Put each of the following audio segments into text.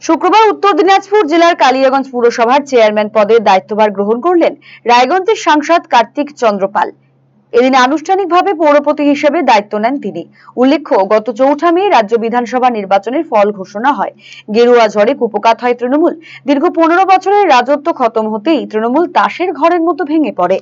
শুক্রবার উত্তর দিনাজপুর জেলার কালিয়াগঞ্জ পুরসভার চেয়ারম্যান পদে দায়িত্বভার গ্রহণ করলেন রায়গঞ্জের সাংসদ কার্তিক চন্দ্র পাল। এদিন আনুষ্ঠানিকভাবে পৌরপতি হিসেবে দায়িত্ব নেন তিনি। উল্লেখ্য, গত ৪ মে রাজ্য বিধানসভা নির্বাচনের ফল ঘোষণা হয়। গেরুয়া ঝড়ে কুপোকাত হয় তৃণমূল। দীর্ঘ ১৫ বছরের রাজত্ব খতম হতেই তৃণমূল তাসের ঘরের মতো ভেঙে পড়ে।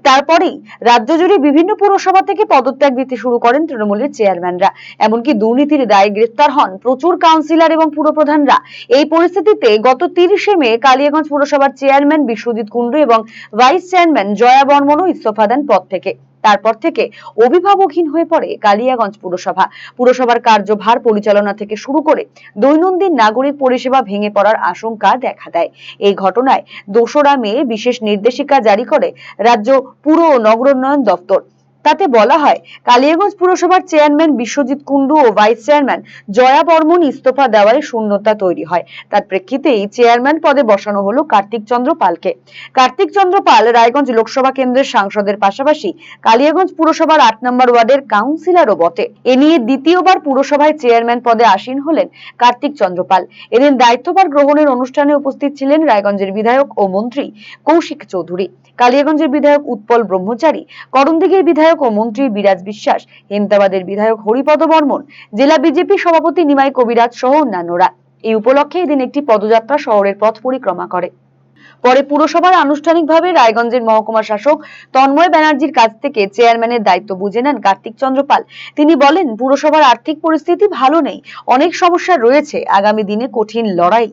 তারপরেই রাজ্য জুড়ে বিভিন্ন পুরসভা থেকে পদত্যাগ দিতে শুরু করেন তৃণমূলের চেয়ারম্যানরা। এমনকি দুর্নীতির দায়ে গ্রেফতার হন প্রচুর কাউন্সিলর এবং পুরপ্রধানরা। এই পরিস্থিতিতে গত ৩০ মে কালিয়াগঞ্জ পুরসভার চেয়ারম্যান বিশ্বজিৎ কুন্ডু এবং ভাইস চেয়ারম্যান জয়া বর্মনও ইস্তফা দেন পদ থেকে। তারপর থেকে অভিভাবকহীন হয়ে পড়ে কালিয়াগঞ্জ পুরসভা। পুরসভার কার্যভার পরিচালনা থেকে শুরু করে দৈনন্দিন নাগরিক পরিষেবা ভেঙে পড়ার আশঙ্কা দেখা দেয়। এই ঘটনায় ২রা মে বিশেষ নির্দেশিকা জারি করে রাজ্য পুর ও নগরোন্নয়ন দপ্তর। তাতে বলা হয়, কালিয়াগঞ্জ পুরসভার চেয়ারম্যান বিশ্বজিৎ কুন্ডু ও ভাইস চেয়ারম্যান জয়া বর্মন ইস্তফা দেওয়ায় শূন্যতা তৈরি হয়। তার প্রেক্ষিতেই চেয়ারম্যান পদে বসানো হলো কার্তিক চন্দ্র পালকে। কার্তিক চন্দ্র পাল রায়গঞ্জ লোকসভা কেন্দ্রের সাংসদের পাশাপাশি কালিয়াগঞ্জ পুরসভার ৮ নম্বর ওয়ার্ডের কাউন্সিলরও বটে। এ নিয়ে দ্বিতীয়বার পুরসভায় চেয়ারম্যান পদে আসীন হলেন কার্তিক চন্দ্র পাল। এদিন দায়িত্বভার গ্রহণের অনুষ্ঠানে উপস্থিত ছিলেন রায়গঞ্জের বিধায়ক ও মন্ত্রী কৌশিক চৌধুরী, কালিয়াগঞ্জের বিধায়ক উৎপল ব্রহ্মচারী, করণদিঘির বিধায়ক ও মন্ত্রী বিরাজ বিশ্বাস, হেমতাবাদের বিধায়ক হরিপদ বর্মন, জেলা বিজেপি সভাপতি নিমাই কবিরাজ সহ অন্যান্যরা। এই উপলক্ষে এদিন একটি পদযাত্রা শহরের পথ পরিক্রমা করে। পরে পুরসভার আনুষ্ঠানিকভাবে রায়গঞ্জের মহকুমা শাসক তন্ময় ব্যানার্জির কাছ থেকে চেয়ারম্যানের দায়িত্ব বুঝে নেন কার্তিক চন্দ্র পাল। তিনি বলেন, পুরসভার আর্থিক পরিস্থিতি ভালো নেই, অনেক সমস্যা রয়েছে। আগামী দিনে কঠিন লড়াই।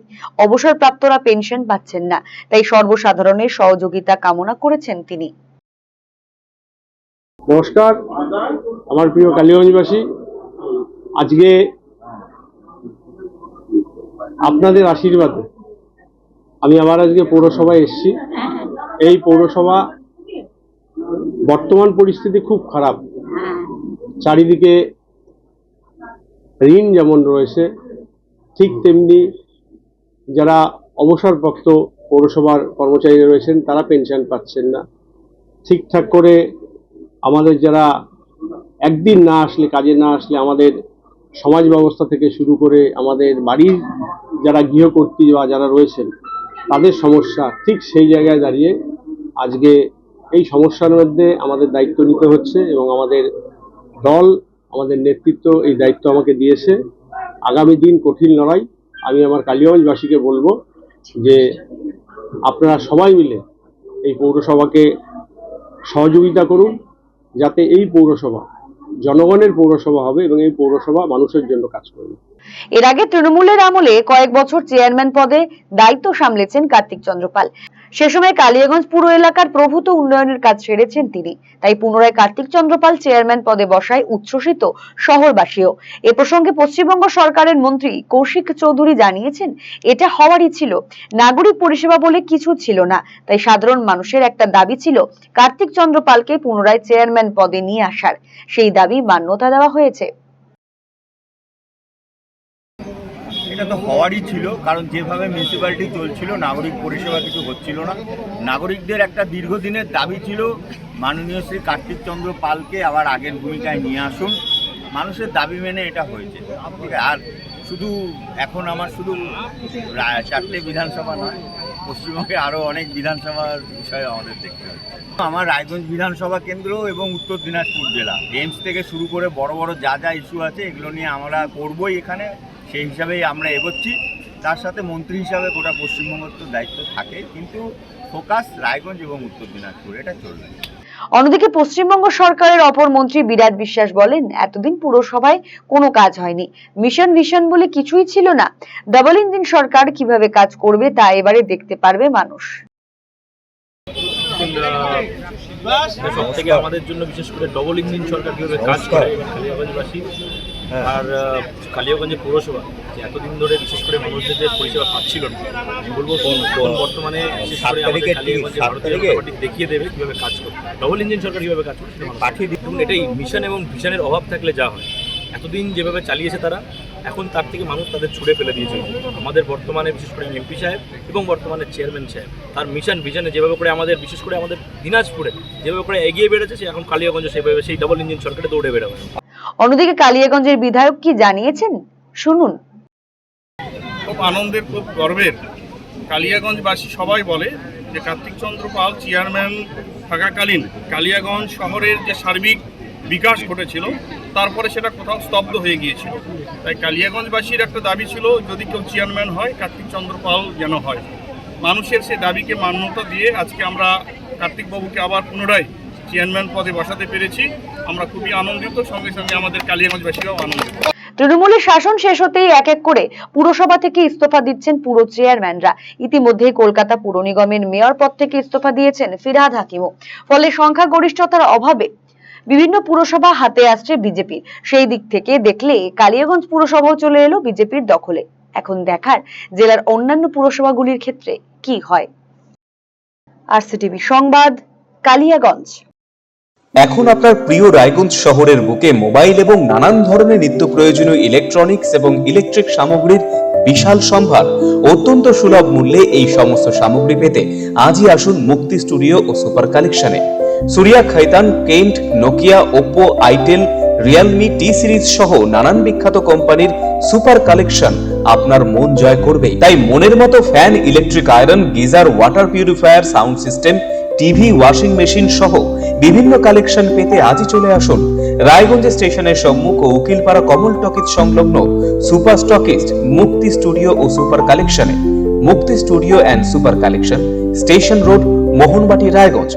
অবসরপ্রাপ্তরা পেনশন পাচ্ছেন না, তাই সর্বসাধারণের সহযোগিতা কামনা করেছেন তিনি। নমস্কার, আমার প্রিয় কালিয়াগঞ্জবাসী, আজকে আপনাদের আশীর্বাদে আমি আবার আজকে পৌরসভায় এসেছি। এই পৌরসভা বর্তমান পরিস্থিতি খুব খারাপ। চারিদিকে ঋণ যেমন রয়েছে, ঠিক তেমনি যারা অবসরপ্রাপ্ত পৌরসভার কর্মচারী রয়েছেন তারা পেনশন পাচ্ছেন না। ঠিকঠাক করে আমাদের যারা একদিন না আসলে, কাজে না আসলে আমাদের সমাজ ব্যবস্থা থেকে শুরু করে আমাদের বাড়ির যারা গৃহকর্ত্রী বা যারা রয়েছেন তাদের সমস্যা, ঠিক সেই জায়গায় দাঁড়িয়ে আজকে এই সমস্যার মধ্যে আমাদের দায়িত্ব নিতে হচ্ছে এবং আমাদের দল, আমাদের নেতৃত্ব এই দায়িত্ব আমাকে দিয়েছে। আগামী দিন কঠিন লড়াই। আমি আমার কালিয়াগঞ্জবাসীকে বলবো যে আপনারা সবাই মিলে এই পৌরসভাকে সহযোগিতা করুন, যাতে এই পৌরসভা জনগণের পৌরসভা হবে এবং এই পৌরসভা মানুষের জন্য কাজ করবে। এর আগে তৃণমূলের আমলে কয়েক বছর চেয়ারম্যান পদে দায়িত্ব সামলেছেন কার্তিক চন্দ্র পাল। সে সময় কালিয়াগঞ্জ পুর এলাকার প্রভূত উন্নয়নের কাজ সেরেছেন তিনি। তাই পুনরায় কার্তিক চন্দ্র পাল চেয়ারম্যান পদে বসায় উচ্ছ্বসিত শহরবাসীও। এ প্রসঙ্গে পশ্চিমবঙ্গ সরকারের মন্ত্রী কৌশিক চৌধুরী জানিয়েছেন, এটা হওয়ারই ছিল। নাগরিক পরিষেবা বলে কিছু ছিল না, তাই সাধারণ মানুষের একটা দাবি ছিল কার্তিক চন্দ্র পালকে পুনরায় চেয়ারম্যান পদে নিয়ে আসার। সেই দাবি মান্যতা দেওয়া হয়েছে। এটা তো হওয়ারই ছিল, কারণ যেভাবে মিউনিসিপ্যালিটি চলছিল নাগরিক পরিষেবা কিছু হচ্ছিল না। নাগরিকদের একটা দীর্ঘদিনের দাবি ছিল মাননীয় শ্রী কার্তিক চন্দ্র পালকে আবার আগের ভূমিকায় নিয়ে আসুন। মানুষের দাবি মেনে এটা হয়েছে। আর শুধু এখন আমার শুধু 4টে বিধানসভা নয়, পশ্চিমবঙ্গে আরও অনেক বিধানসভার বিষয়ে আমাদের দেখতে হবে। আমার রায়গঞ্জ বিধানসভা কেন্দ্র এবং উত্তর দিনাজপুর জেলা এমস থেকে শুরু করে বড় বড় যা যা ইস্যু আছে এগুলো নিয়ে আমরা করবই এখানে, সেই হিসাবেই আমরা এগোচ্ছি। তার সাথে মন্ত্রী হিসাবে গোটা পশ্চিমবঙ্গের তো দায়িত্ব থাকে, কিন্তু ফোকাস রায়গঞ্জ এবং উত্তর দিনাজপুর, এটা চলবে। অন্যদিকে পশ্চিমবঙ্গ সরকারের অপর মন্ত্রী বিরাজ বিশ্বাস বলেন, এতদিন পুরসভায় কোনো কাজ হয়নি, মিশন ভিশন বলে কিছুই ছিল না। ডাবল ইঞ্জিন সরকার কিভাবে কাজ করবে তা এবারে দেখতে পারবে মানুষ। সবথেকে আমাদের জন্য বিশেষ করে ডবল ইঞ্জিন সরকার কিভাবে কাজ করে কালিয়াগঞ্জবাসী আর কালিয়াগঞ্জে পৌরসভা এতদিন ধরে বিশেষ করে মানুষদের যে পরিষেবা পাচ্ছিল না, আমি বলবো বর্তমানে বিশেষ করে আমাদের কালিয়াগঞ্জে ভারতীয় জনতা পার্টি দেখিয়ে দেবে কীভাবে কাজ করে, ডবল ইঞ্জিন সরকার কীভাবে কাজ করে পাঠিয়ে দিন। এটাই মিশন এবং ভিশনের অভাব থাকলে যা হয়, এতদিন যেভাবে চালিয়েছে তারা, এখন তার থেকে মানুষ তাদের ছুড়ে ফেলে দিয়েছে। আমাদের বর্তমানে বিশেষ করে এমপি সাহেব এবং বর্তমানে চেয়ারম্যান সাহেব তার মিশন ভিশনে যেভাবে করে আমাদের বিশেষ করে আমাদের দিনাজপুরে যেভাবে করে এগিয়ে বেড়েছে, সে এখন কালিয়াগঞ্জে সেভাবে সেই ডবল ইঞ্জিন সরকারে দৌড়ে বেরোবে। অন্যদিকে কালিয়াগঞ্জের বিধায়ক কি জানিয়েছেন শুনুন। আনন্দের, খুব গর্বের। কালিয়াগঞ্জবাসী সবাই বলে যে কার্তিক চন্দ্র পাল চেয়ারম্যান থাকাকালীন কালিয়াগঞ্জ শহরের যে সার্বিক বিকাশ ঘটেছিল, তারপরে সেটা কোথাও স্তব্ধ হয়ে গিয়েছিল। তাই কালিয়াগঞ্জবাসীর একটা দাবি ছিল, যদি কেউ চেয়ারম্যান হয় কার্তিক চন্দ্র পাল যেন হয়। মানুষের সেই দাবিকে মান্যতা দিয়ে আজকে আমরা কার্তিকবাবুকে আবার পুনরায় চেয়ারম্যান পদে বসাতে পেরেছি। আমরা খুবই আনন্দিত, সঙ্গে সঙ্গে আমাদের কালিয়াগঞ্জবাসীরাও আনন্দিত। তৃণমূলের শাসন শেষ হতেই এক এক করে পুরসভা থেকে ইস্তফা দিচ্ছেন পুরো চেয়ারম্যানরা। ইতিমধ্যেই কলকাতা পুর নিগমের মেয়র পদ থেকে ইস্তফা দিয়েছেন ফিরহাদ হাকিমও। ফলে সংখ্যাগরিষ্ঠতার অভাবে বিভিন্ন পুরসভা হাতে আসছে বিজেপির। সেই দিক থেকে দেখলে কালিয়াগঞ্জ পুরসভাও চলে এলো বিজেপির দখলে। এখন দেখার জেলার অন্যান্য পুরসভাগুলির ক্ষেত্রে কি হয়। আরসিটিভি সংবাদ, কালিয়াগঞ্জ। এখন আপনার প্রিয় রায়গঞ্জ শহরের বুকে মোবাইল এবং নানান ধরনের নিত্য প্রয়োজনীয় ইলেকট্রনিক্স এবং ইলেকট্রিক সামগ্রীর বিশাল সম্ভার অত্যন্ত সুলভ মূল্যে এই সমস্ত সামগ্রী পেতে আজই আসুন মুক্তি স্টুডিও ও সুপার কালেকশনে। Surya, Khaitan, Kent, Nokia, Oppo, itel, realme, T Series সহ নানান বিখ্যাত কোম্পানির সুপার কালেকশন আপনার মন জয় করবে। তাই মনের মতো fan, electric iron, geyser, water purifier, sound system, TV, washing machine সহ বিভিন্ন কালেকশন পেতে আজই চলে আসুন রায়গঞ্জ স্টেশনের সম্মুখ ও উকিলপাড়া কমল টকিজ সংলগ্ন সুপার স্টকিস্ট মুক্তি স্টুডিও ও সুপার কালেকশনে। মুক্তি studio and super collection, station road, Mohanbati, Raiganj.